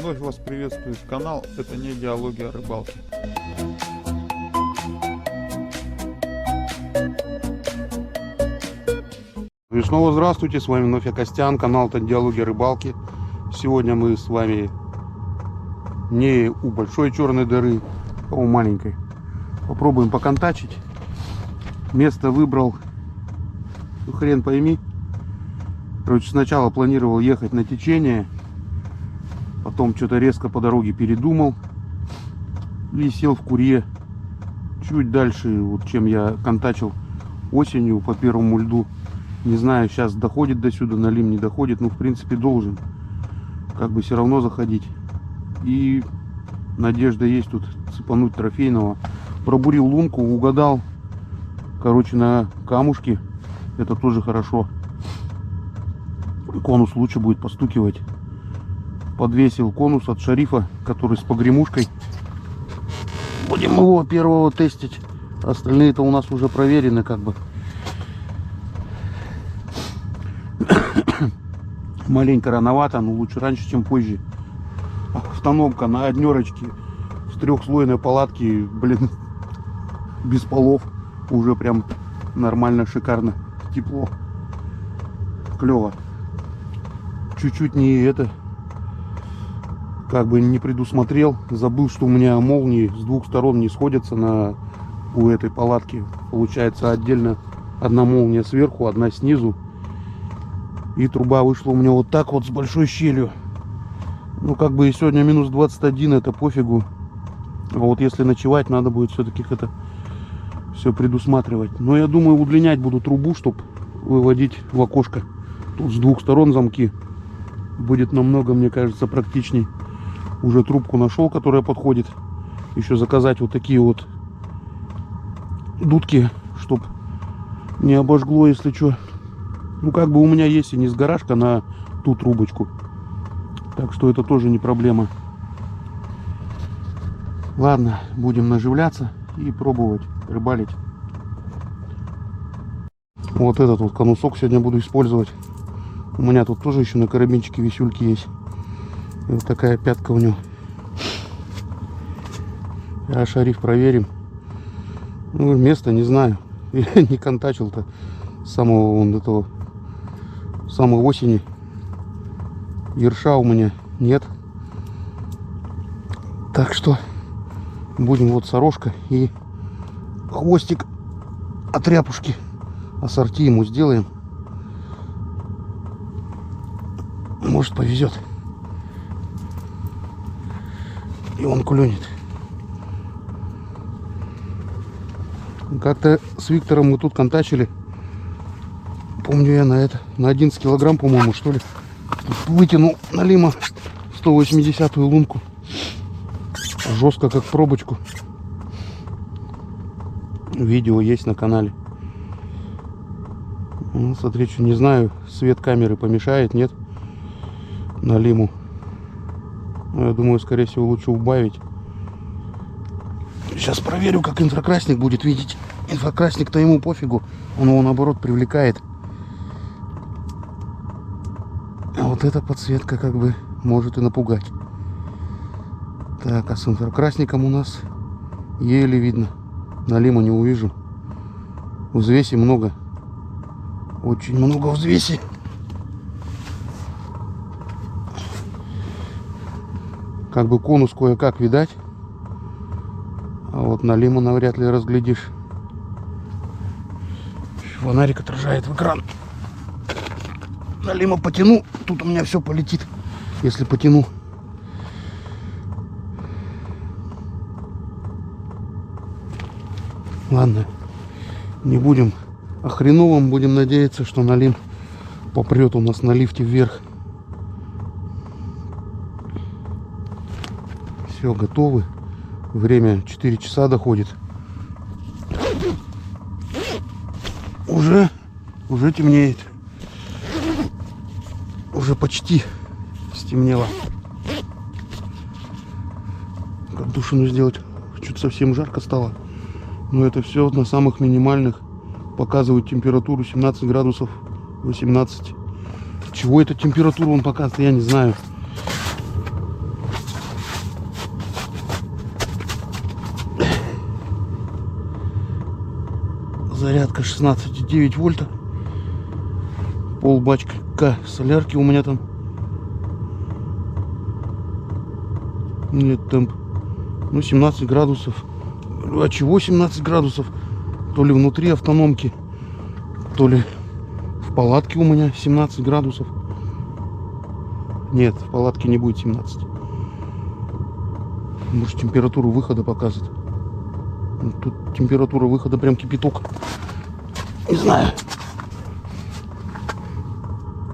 Вновь вас приветствует канал «Это не диалоги о рыбалке». И снова здравствуйте, с вами вновь я, Костян, канал «Это диалоги о рыбалке». Сегодня мы с вами не у большой черной дыры, а у маленькой. Попробуем поконтачить. Место выбрал, хрен пойми. Короче, сначала планировал ехать на течение, потом что-то резко по дороге передумал и сел в Курье. Чуть дальше, вот чем я контачил осенью по первому льду. Не знаю, сейчас доходит до сюда, налим не доходит, но в принципе должен. Как бы все равно заходить. И надежда есть тут цепануть трофейного. Пробурил лунку, угадал, короче, на камушке. Это тоже хорошо. Конус лучше будет постукивать. Подвесил конус от Шарифа, который с погремушкой. Будем его первого тестить. Остальные-то у нас уже проверены, как бы. Маленько рановато, но лучше раньше, чем позже. Установка на однерочке с трехслойной палатки, блин, без полов. Уже прям нормально, шикарно, тепло, клево. Чуть-чуть не это, как бы не предусмотрел, забыл, что у меня молнии с двух сторон не сходятся у этой палатки. Получается отдельно одна молния сверху, одна снизу. И труба вышла у меня вот так вот с большой щелью. Ну, как бы и сегодня минус 21, это пофигу. А вот если ночевать, надо будет все-таки это все предусматривать. Но я думаю, удлинять буду трубу, чтобы выводить в окошко. Тут с двух сторон замки. Будет намного, мне кажется, практичней. Уже трубку нашел, которая подходит. Еще заказать вот такие вот дудки, чтобы не обожгло, если что. Ну, как бы у меня есть и не сгоражка на ту трубочку. Так что это тоже не проблема. Ладно, будем наживляться и пробовать рыбалить. Вот этот вот конусок сегодня буду использовать. У меня тут тоже еще на карабинчике висюльки есть. И вот такая пятка у него. А Шариф проверим. Ну, место не знаю. Я не контачил-то с самого вон этого, самой осени. Ерша у меня нет. Так что будем вот сорожка и хвостик от ряпушки ассорти ему сделаем. Может, повезет. И он клюнет. Как-то с Виктором мы тут контачили. Помню, я на 11 килограмм, по-моему, что ли, вытянул налима 180-ю лунку. Жестко, как пробочку. Видео есть на канале. Ну, смотри, что не знаю, свет камеры помешает, нет? Налиму. Я думаю, скорее всего, лучше убавить. Сейчас проверю, как инфракрасник будет видеть. Инфракрасник-то ему пофигу. Он его, наоборот, привлекает. А вот эта подсветка как бы может и напугать. Так, а с инфракрасником у нас еле видно. Налима не увижу. Взвеси много. Очень много взвеси. Как бы конус кое-как видать. А вот налима навряд ли разглядишь. Фонарик отражает в экран. Налима потяну. Тут у меня все полетит, если потяну. Ладно. Не будем о хреновом. Будем надеяться, что налим попрет у нас на лифте вверх. Все, готовы. Время 4 часа доходит. Уже темнеет. Уже почти стемнело. Как душину сделать? Что-то совсем жарко стало. Но это все на самых минимальных. Показывает температуру 17 градусов 18. Чего эта температура он показывает, я не знаю. Зарядка 16,9 вольта. Пол бачка солярки у меня там. Нет, темп. Ну, 17 градусов. А чего 17 градусов? То ли внутри автономки, то ли в палатке у меня 17 градусов. Нет, в палатке не будет 17. Может, температуру выхода показывает. Тут температура выхода прям кипяток. Не знаю.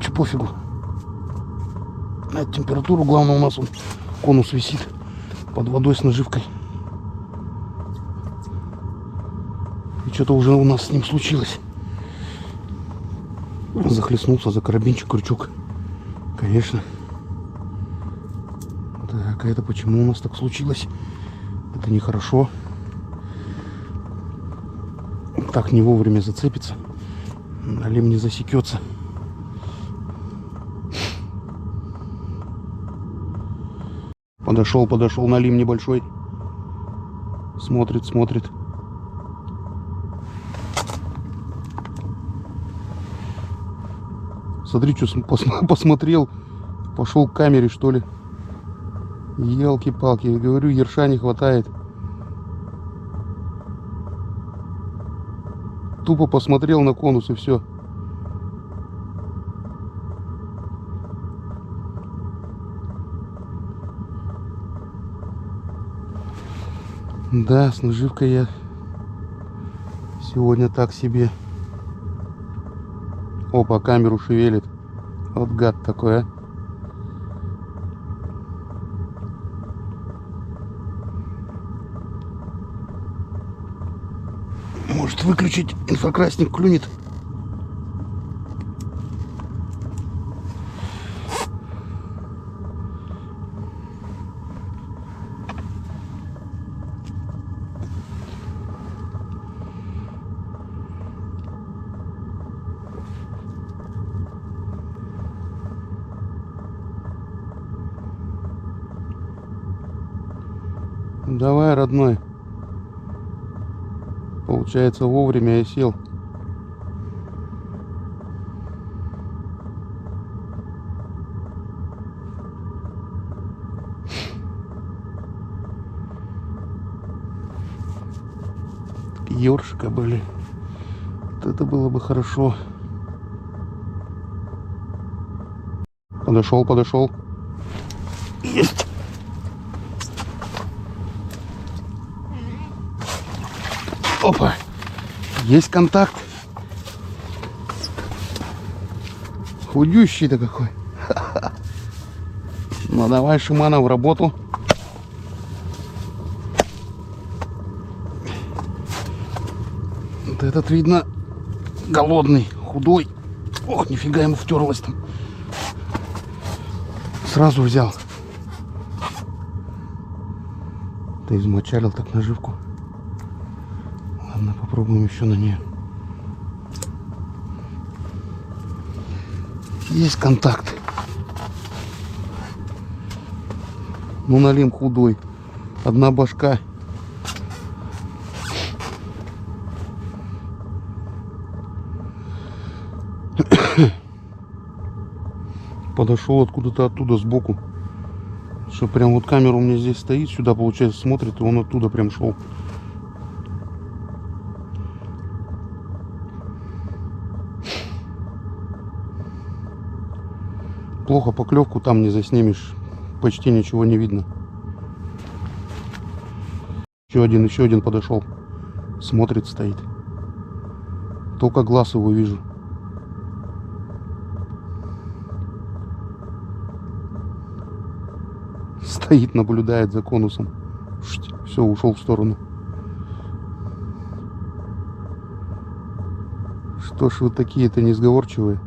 Че пофигу. На температуру, главное, у нас он конус висит под водой с наживкой. И что-то уже у нас с ним случилось. Захлестнулся за карабинчик крючок. Конечно. Так, а это почему у нас так случилось? Это нехорошо. Так не вовремя зацепится. Налим не засекется. Подошел налим небольшой. Смотрит. Смотри, что посмотрел. Пошел к камере, что ли. Елки-палки, я говорю, ерша не хватает. Тупо посмотрел на конус и все. Да, с наживкой я сегодня так себе. Опа, камеру шевелит. Вот гад такой, а. Может выключить, инфокрасник клюнет. Давай, родной. Получается, вовремя я сел. Ёршика, блин. Вот это было бы хорошо. Подошел. Есть. Опа. Есть контакт. Худющий-то какой. Ну давай, Шимана, в работу. Вот этот, видно, голодный, худой. Ох, нифига ему втерлось там. Сразу взял. Ты измочалил так наживку. Ладно, попробуем еще на нее. Есть контакт. Ну, налим худой. Одна башка. Подошел откуда-то оттуда сбоку. Что прям вот камера у меня здесь стоит. Сюда, получается, смотрит. И он оттуда прям шел. Плохо поклевку там не заснимешь. Почти ничего не видно. Еще один подошел. Смотрит, стоит. Только глаз его вижу. Стоит, наблюдает за конусом. Все, ушел в сторону. Что ж вы такие-то несговорчивые?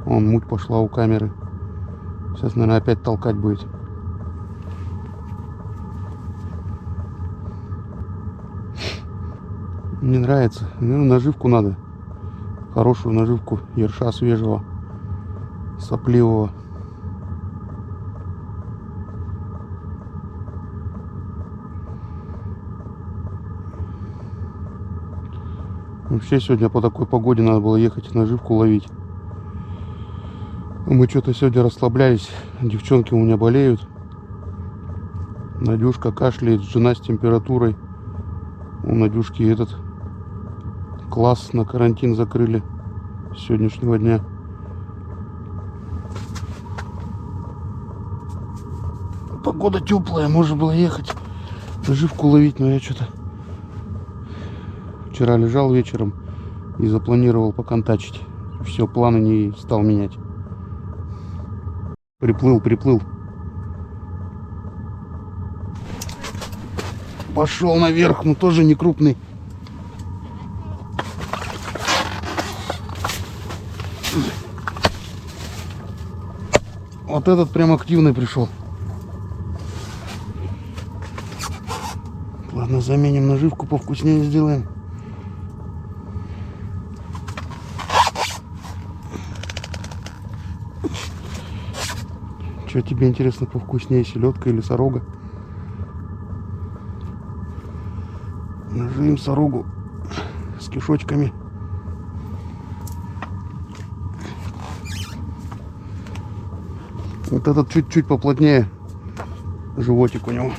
Вон, муть пошла у камеры. Сейчас, наверное, опять толкать будет. Не нравится. Ну, наживку надо. Хорошую наживку ерша свежего, сопливого. Вообще сегодня по такой погоде надо было ехать наживку ловить. Мы что-то сегодня расслаблялись. Девчонки у меня болеют. Надюшка кашляет, жена с температурой. У Надюшки этот класс на карантин закрыли с сегодняшнего дня. Погода теплая, можно было ехать наживку ловить, но я что-то вчера лежал вечером и запланировал поконтачить. Все, планы не стал менять. Приплыл. Пошел наверх, но тоже не крупный. Вот этот прям активный пришел. Ладно, заменим наживку, повкуснее сделаем. Что тебе интересно повкуснее, селедка или сорога? Наживим сорогу с кишочками. Вот этот чуть-чуть поплотнее животик у него.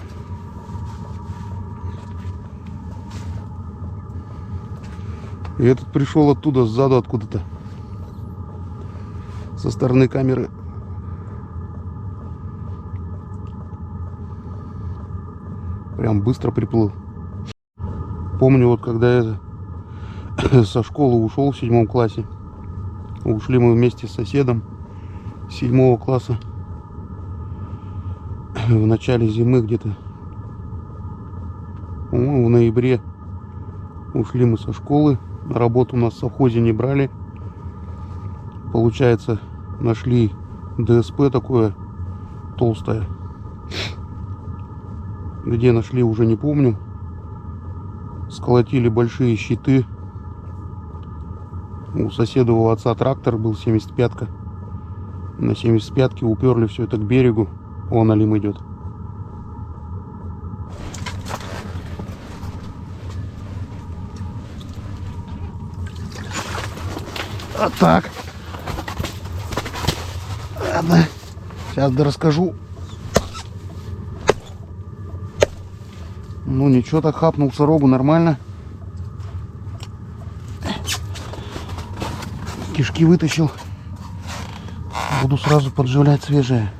И этот пришел оттуда, сзаду откуда-то. Со стороны камеры. Прям быстро приплыл. Помню, вот когда я со школы ушел в 7 классе. Ушли мы вместе с соседом 7 класса. В начале зимы где-то. По-моему, в ноябре ушли мы со школы. На работу нас в совхозе не брали. Получается, нашли ДСП такое толстое. Где нашли, уже не помню. Сколотили большие щиты. У соседового отца трактор был 75-ка. На 75-ке уперли все это к берегу. Вон Алим идет. А так. Ладно. Сейчас расскажу. Ну ничего, так хапнул сорогу, нормально. Кишки вытащил. Буду сразу подживлять свежее.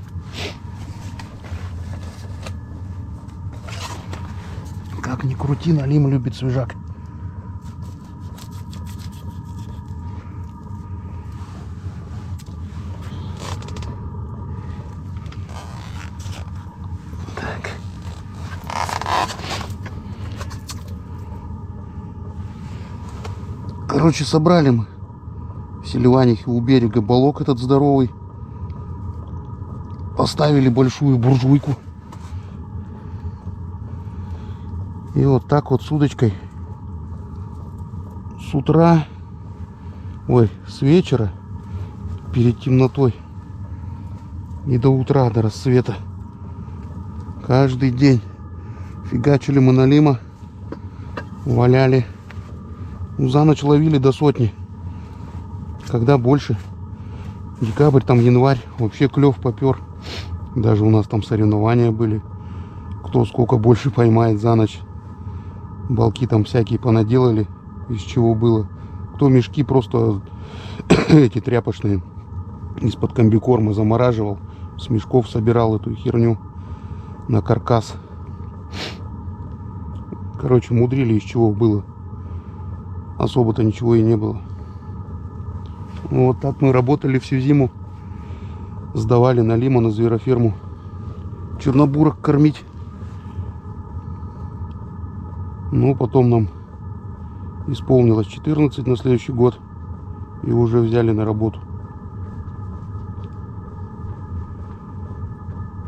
Как ни крути, Алим любит свежак. Так. Короче, собрали мы в Селиванихе у берега балок этот здоровый. Поставили большую буржуйку. И вот так вот с удочкой с утра, ой, с вечера перед темнотой и до утра, до рассвета. Каждый день фигачили мы налима, валяли. Ну, за ночь ловили до 100. Когда больше. Декабрь, там январь, вообще клев попер. Даже у нас там соревнования были. Кто сколько больше поймает за ночь. Балки там всякие понаделали, из чего было. Кто мешки просто эти тряпочные из-под комбикорма замораживал. С мешков собирал эту херню на каркас. Короче, мудрили, из чего было. Особо-то ничего и не было. Вот так мы работали всю зиму. Сдавали налима на звероферму. Чернобурок кормить. Ну, потом нам исполнилось 14 на следующий год. И уже взяли на работу.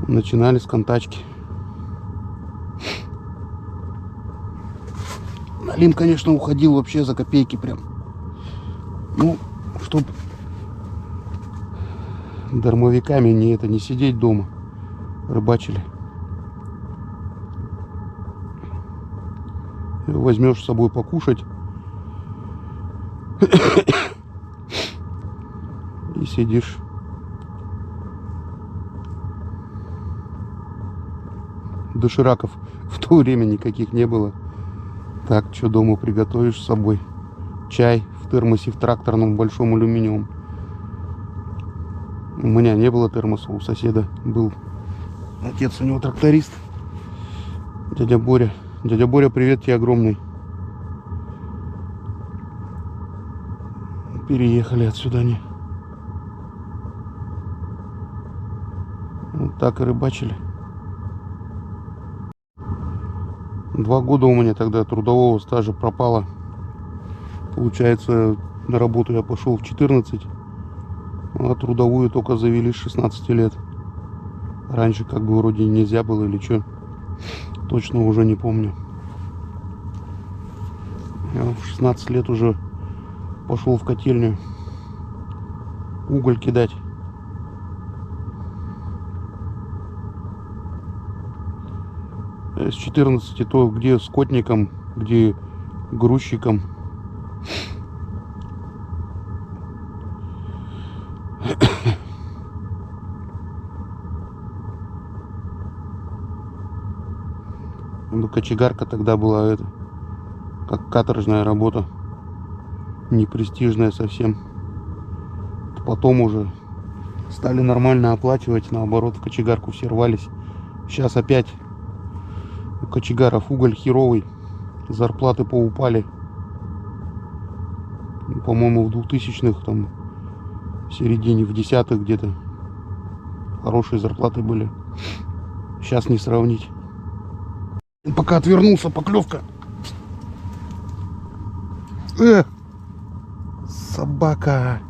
Начинали с контачки. Налим, конечно, уходил вообще за копейки прям. Ну, чтоб дармовиками не сидеть дома. Рыбачили. Возьмешь с собой покушать. И сидишь. Дошираков в то время никаких не было. Так, что дома приготовишь с собой? Чай в термосе, в тракторном большом алюминиевом. У меня не было термоса, у соседа был. Отец у него тракторист. Дядя Боря. Дядя Боря, привет тебе огромный. Переехали отсюда они. Вот так и рыбачили. 2 года у меня тогда трудового стажа пропало. Получается, на работу я пошел в 14, а трудовую только завели с 16 лет. Раньше как бы вроде нельзя было или что. Точно уже не помню. Я в 16 лет уже пошел в котельню уголь кидать. С 14 то где скотником, где грузчиком. Ну, кочегарка тогда была это, как каторжная работа, непрестижная совсем. Потом уже стали нормально оплачивать, наоборот, в кочегарку все рвались. Сейчас опять у кочегаров уголь херовый, зарплаты поупали. По-моему, в 2000-х, там, в середине, в 10-х где-то хорошие зарплаты были. Сейчас не сравнить. Пока отвернулся, поклевка. Собака.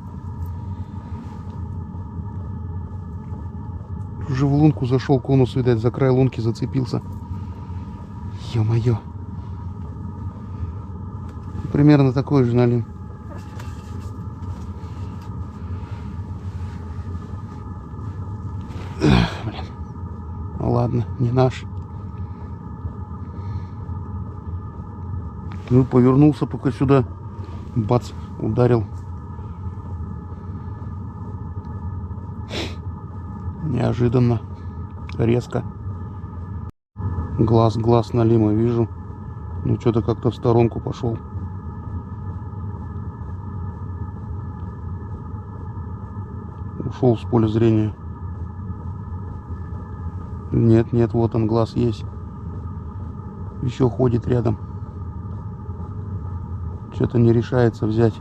Уже в лунку зашел, конус, видать, за край лунки зацепился. Ё-моё. Примерно такой же налим. Блин. Ну ладно, не наш. Ну, повернулся пока сюда. Бац, ударил. Неожиданно. Резко. Глаз налима вижу. Ну, что-то как-то в сторонку пошел. Ушел с поля зрения. Нет, вот он, глаз есть. Еще ходит рядом. Что-то не решается взять.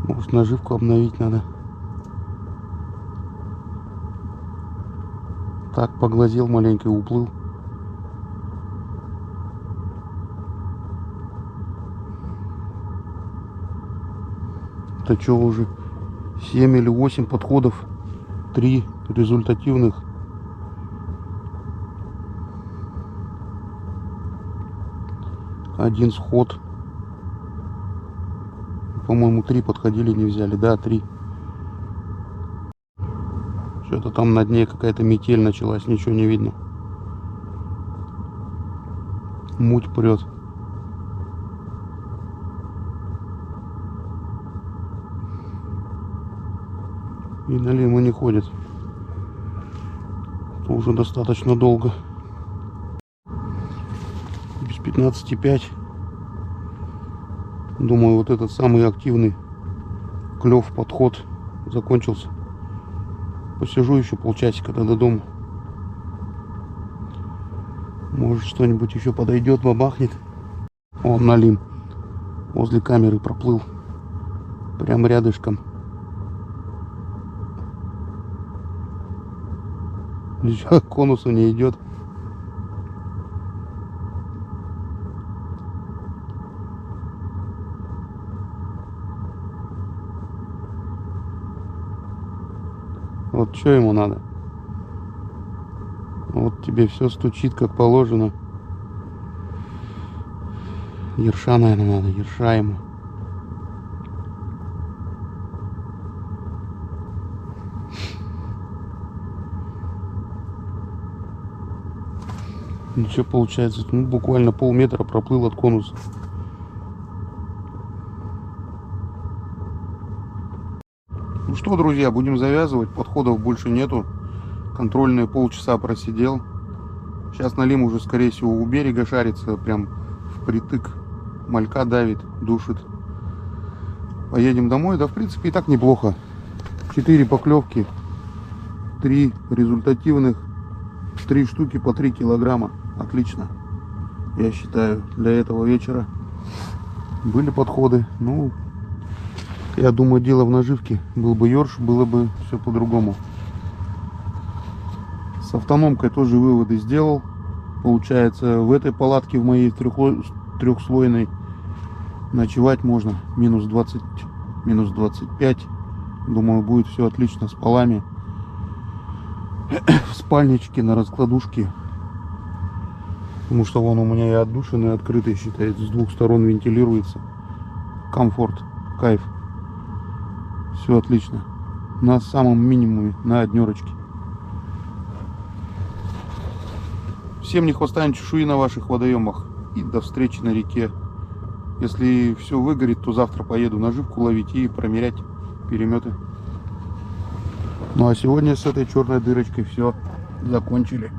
Может, наживку обновить надо. Так, поглазел маленько и уплыл. Это что уже 7 или 8 подходов, 3 результативных. Один сход. По-моему, 3 подходили, не взяли. Да, 3. Что-то там на дне какая-то метель началась, ничего не видно. Муть прет. И налимы не ходит. Это уже достаточно долго. Без 15,5. Думаю, вот этот самый активный клев, подход закончился. Посижу еще полчасика до дома. Может, что-нибудь еще подойдет, бабахнет. Он налим. Возле камеры проплыл. Прям рядышком. Еще к конусу не идет. Вот что ему надо? Вот тебе все стучит как положено. Ерша, наверное, надо. Ерша ему. Ну что получается? Ну, буквально полметра проплыл от конуса. Ну что, друзья, будем завязывать. Подходов больше нету. Контрольные полчаса просидел. Сейчас Налим уже, скорее всего, у берега шарится. Прям впритык. Малька давит, душит. Поедем домой. Да, в принципе, и так неплохо. 4 поклевки. 3 результативных. 3 штуки по 3 килограмма. Отлично. Я считаю, для этого вечера были подходы. Ну, я думаю, дело в наживке. Был бы ёрш, было бы все по-другому. С автономкой тоже выводы сделал. Получается, в этой палатке, в моей трехслойной, ночевать можно. Минус 20, минус 25. Думаю, будет все отлично с полами. В спальничке, на раскладушке. Потому что вон у меня и отдушины открытые, считается, с двух сторон вентилируется. Комфорт, кайф. Все отлично. На самом минимуме, на однерочке. Всем ни хвоста, ни чешуи на ваших водоемах. И до встречи на реке. Если все выгорит, то завтра поеду наживку ловить и промерять переметы. Ну а сегодня с этой черной дырочкой все закончили.